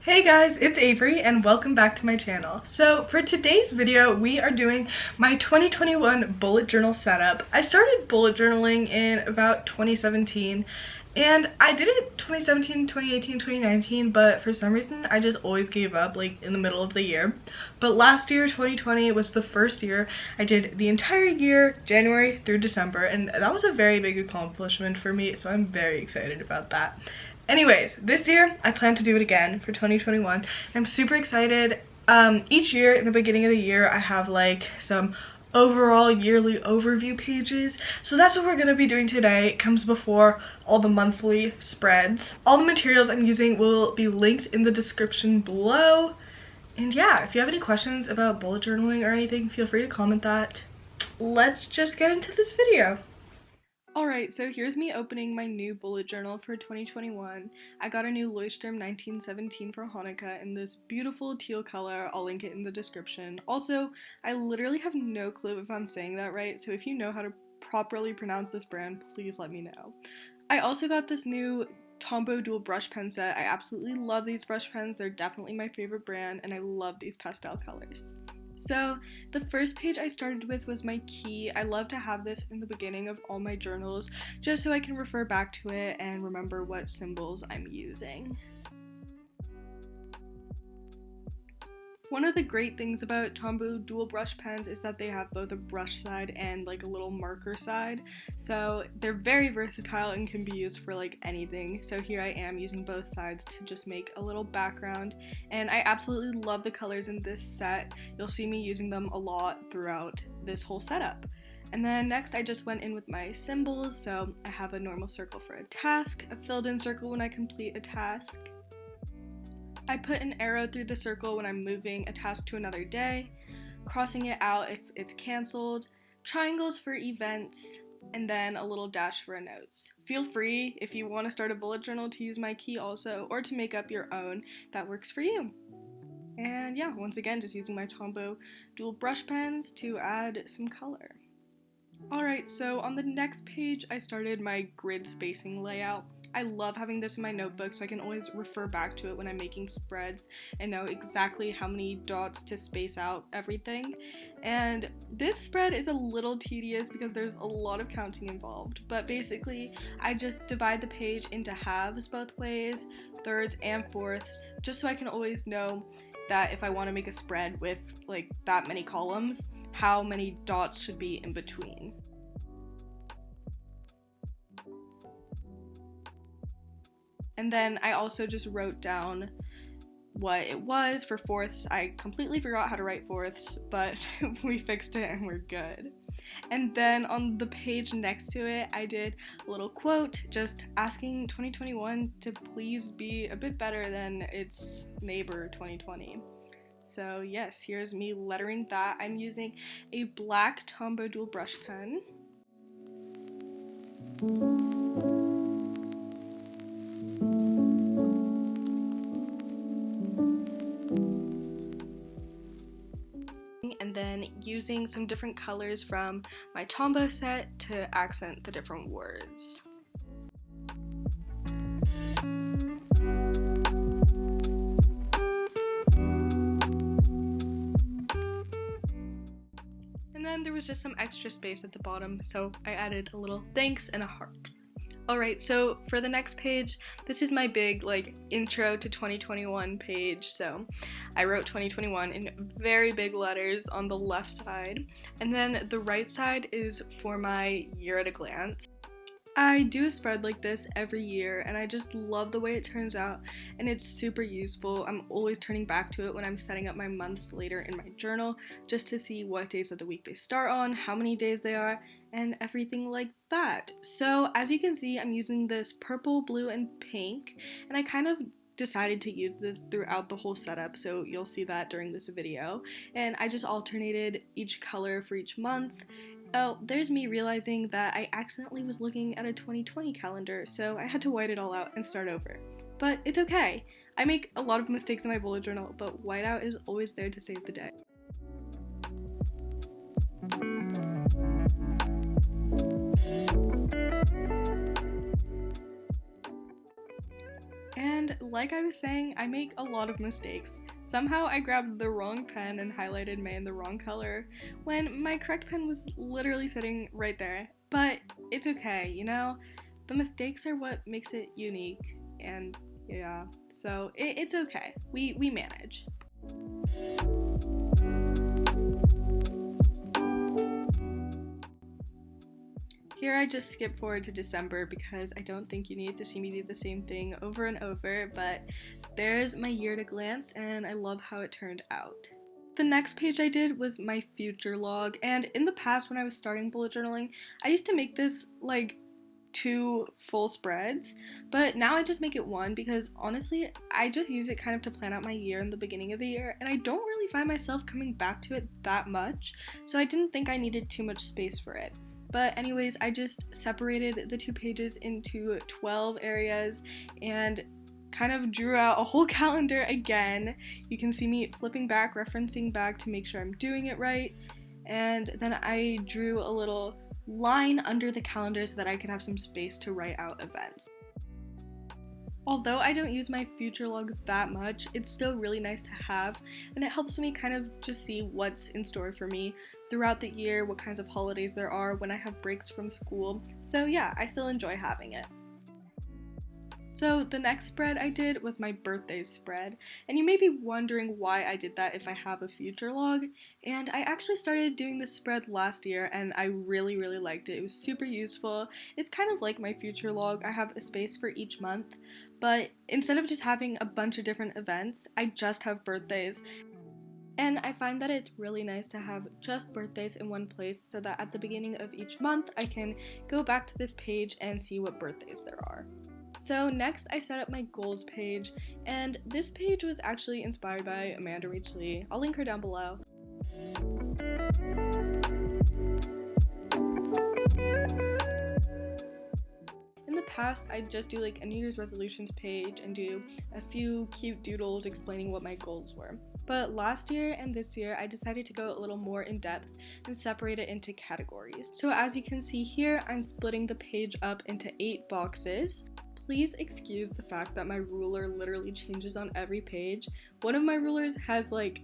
Hey guys, it's Avery and welcome back to my channel. So for today's video, we are doing my 2021 bullet journal setup. I started bullet journaling in about 2017 and I did it 2017, 2018, 2019, but for some reason I just always gave up like in the middle of the year. But last year, 2020, was the first year I did the entire year, January through December, and that was a very big accomplishment for me, so I'm very excited about that. Anyways, this year I plan to do it again for 2021. I'm super excited. Each year in the beginning of the year I have like some overall yearly overview pages. So that's what we're going to be doing today. It comes before all the monthly spreads. All the materials I'm using will be linked in the description below. And yeah, if you have any questions about bullet journaling or anything, feel free to comment that. Let's just get into this video. Alright, so here's me opening my new bullet journal for 2021. I got a new Leuchtturm 1917 for Hanukkah in this beautiful teal color. I'll link it in the description. Also, I literally have no clue if I'm saying that right, so if you know how to properly pronounce this brand, please let me know. I also got this new Tombow dual brush pen set. I absolutely love these brush pens. They're definitely my favorite brand, and I love these pastel colors. So the first page I started with was my key. I love to have this in the beginning of all my journals just so I can refer back to it and remember what symbols I'm using. One of the great things about Tombow dual brush pens is that they have both a brush side and like a little marker side. So they're very versatile and can be used for like anything. So here I am using both sides to just make a little background. And I absolutely love the colors in this set. You'll see me using them a lot throughout this whole setup. And then next I just went in with my symbols. So I have a normal circle for a task, a filled in circle when I complete a task. I put an arrow through the circle when I'm moving a task to another day, crossing it out if it's cancelled, triangles for events, and then a little dash for a notes. Feel free, if you want to start a bullet journal, to use my key also, or to make up your own that works for you. And yeah, once again, just using my Tombow dual brush pens to add some color. Alright, so on the next page, I started my grid spacing layout. I love having this in my notebook so I can always refer back to it when I'm making spreads and know exactly how many dots to space out everything. And this spread is a little tedious because there's a lot of counting involved, but basically I just divide the page into halves both ways, thirds and fourths, just so I can always know that if I want to make a spread with like that many columns, how many dots should be in between. And then I also just wrote down what it was for fourths. I completely forgot how to write fourths, but we fixed it and we're good. And then on the page next to it, I did a little quote just asking 2021 to please be a bit better than its neighbor 2020. So yes, here's me lettering that. I'm using a black Tombow dual brush pen. And then using some different colors from my Tombow set to accent the different words. And then there was just some extra space at the bottom, so I added a little thanks and a heart. Alright, so for the next page, this is my big like intro to 2021 page. So I wrote 2021 in very big letters on the left side, and then the right side is for my year at a glance. I do a spread like this every year and I just love the way it turns out, and it's super useful. I'm always turning back to it when I'm setting up my months later in my journal just to see what days of the week they start on, how many days they are, and everything like that. So as you can see, I'm using this purple, blue, and pink, and I kind of decided to use this throughout the whole setup, so you'll see that during this video. And I just alternated each color for each month. Oh, there's me realizing that I accidentally was looking at a 2020 calendar, so I had to white it all out and start over. But it's okay. I make a lot of mistakes in my bullet journal, but whiteout is always there to save the day. And like I was saying, I make a lot of mistakes. Somehow I grabbed the wrong pen and highlighted May in the wrong color when my correct pen was literally sitting right there. But it's okay, you know? The mistakes are what makes it unique, and yeah, so it's okay. We manage. Here I just skip forward to December because I don't think you need to see me do the same thing over and over, but there's my year at a glance and I love how it turned out. The next page I did was my future log, and in the past when I was starting bullet journaling, I used to make this like 2 full spreads, but now I just make it 1 because honestly I just use it kind of to plan out my year in the beginning of the year, and I don't really find myself coming back to it that much, so I didn't think I needed too much space for it. But anyways, I just separated the 2 pages into 12 areas and kind of drew out a whole calendar again. You can see me flipping back, referencing back to make sure I'm doing it right, and then I drew a little line under the calendar so that I could have some space to write out events. Although I don't use my future log that much, it's still really nice to have, and it helps me kind of just see what's in store for me throughout the year, what kinds of holidays there are, when I have breaks from school, so yeah, I still enjoy having it. So the next spread I did was my birthday spread, and you may be wondering why I did that if I have a future log, and I actually started doing this spread last year and I really liked it. It was super useful. It's kind of like my future log. I have a space for each month, but instead of just having a bunch of different events, I just have birthdays. And I find that it's really nice to have just birthdays in one place so that at the beginning of each month I can go back to this page and see what birthdays there are. So next I set up my goals page, and this page was actually inspired by Amandarachlee. I'll link her down below. In the past, I'd just do like a New Year's resolutions page and do a few cute doodles explaining what my goals were. But last year and this year, I decided to go a little more in depth and separate it into categories. So as you can see here, I'm splitting the page up into 8 boxes. Please excuse the fact that my ruler literally changes on every page. One of my rulers has like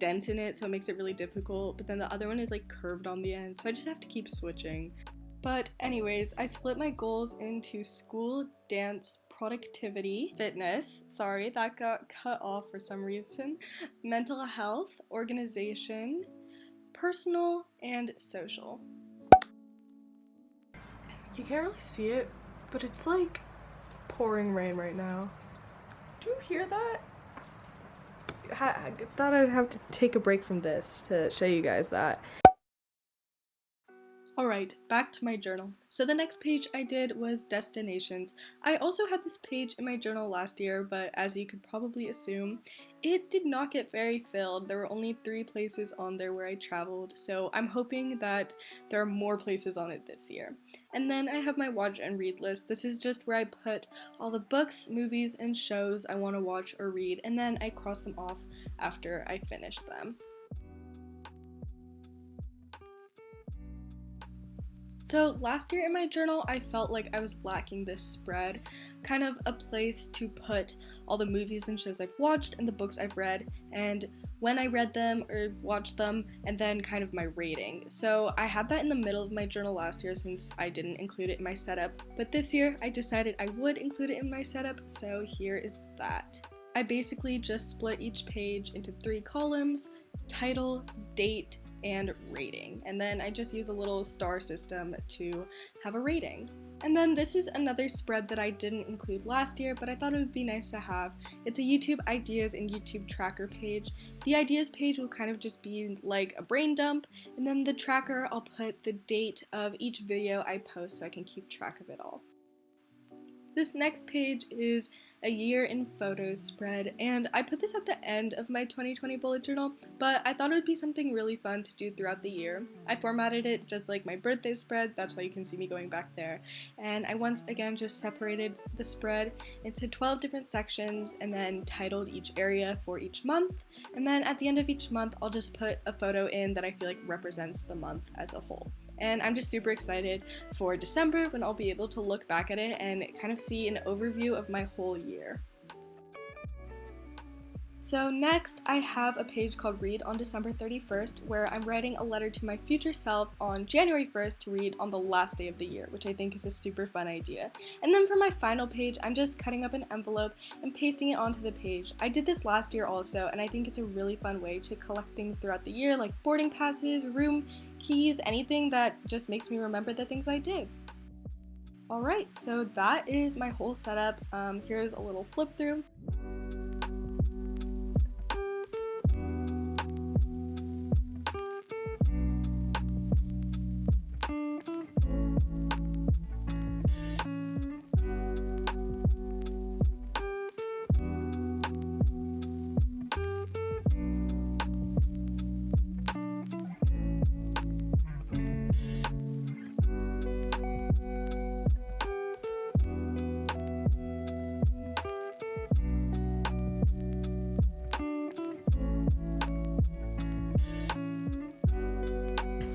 dents in it, so it makes it really difficult, but then the other one is like curved on the end, so I just have to keep switching. But anyways, I split my goals into school, dance, productivity, fitness, sorry, that got cut off for some reason, mental health, organization, personal, and social. You can't really see it, but it's like pouring rain right now. Do you hear that? I thought I'd have to take a break from this to show you guys that. Alright, back to my journal. So the next page I did was destinations. I also had this page in my journal last year, but as you could probably assume, it did not get very filled. There were only 3 places on there where I traveled, so I'm hoping that there are more places on it this year. And then I have my watch and read list. This is just where I put all the books, movies, and shows I want to watch or read, and then I cross them off after I finish them. So last year in my journal, I felt like I was lacking this spread, kind of a place to put all the movies and shows I've watched and the books I've read, and when I read them or watched them, and then kind of my rating. So I had that in the middle of my journal last year since I didn't include it in my setup, but this year I decided I would include it in my setup, so here is that. I basically just split each page into 3 columns: title, date, and rating, and then I just use a little star system to have a rating. And then this is another spread that I didn't include last year, but I thought it would be nice to have. It's a YouTube ideas and YouTube tracker page. The ideas page will kind of just be like a brain dump, and then the tracker I'll put the date of each video I post so I can keep track of it all. This next page is a year in photos spread, and I put this at the end of my 2020 bullet journal, but I thought it would be something really fun to do throughout the year. I formatted it just like my birthday spread, that's why you can see me going back there, and I once again just separated the spread into 12 different sections and then titled each area for each month, and then at the end of each month I'll just put a photo in that I feel like represents the month as a whole. And I'm just super excited for December when I'll be able to look back at it and kind of see an overview of my whole year. So next, I have a page called Read on December 31st, where I'm writing a letter to my future self on January 1st to read on the last day of the year, which I think is a super fun idea. And then for my final page, I'm just cutting up an envelope and pasting it onto the page. I did this last year also, and I think it's a really fun way to collect things throughout the year, like boarding passes, room keys, anything that just makes me remember the things I did. Alright, so that is my whole setup. Here's a little flip through.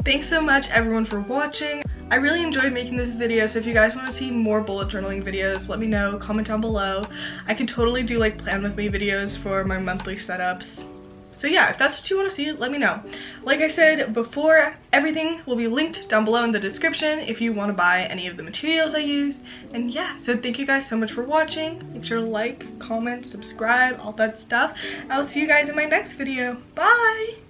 Thanks so much everyone for watching. I really enjoyed making this video, so if you guys want to see more bullet journaling videos, let me know, comment down below. I could totally do like plan with me videos for my monthly setups. So yeah, if that's what you want to see, let me know. Like I said before, everything will be linked down below in the description if you want to buy any of the materials I used. And yeah, so thank you guys so much for watching. Make sure to like, comment, subscribe, all that stuff. I'll see you guys in my next video. Bye!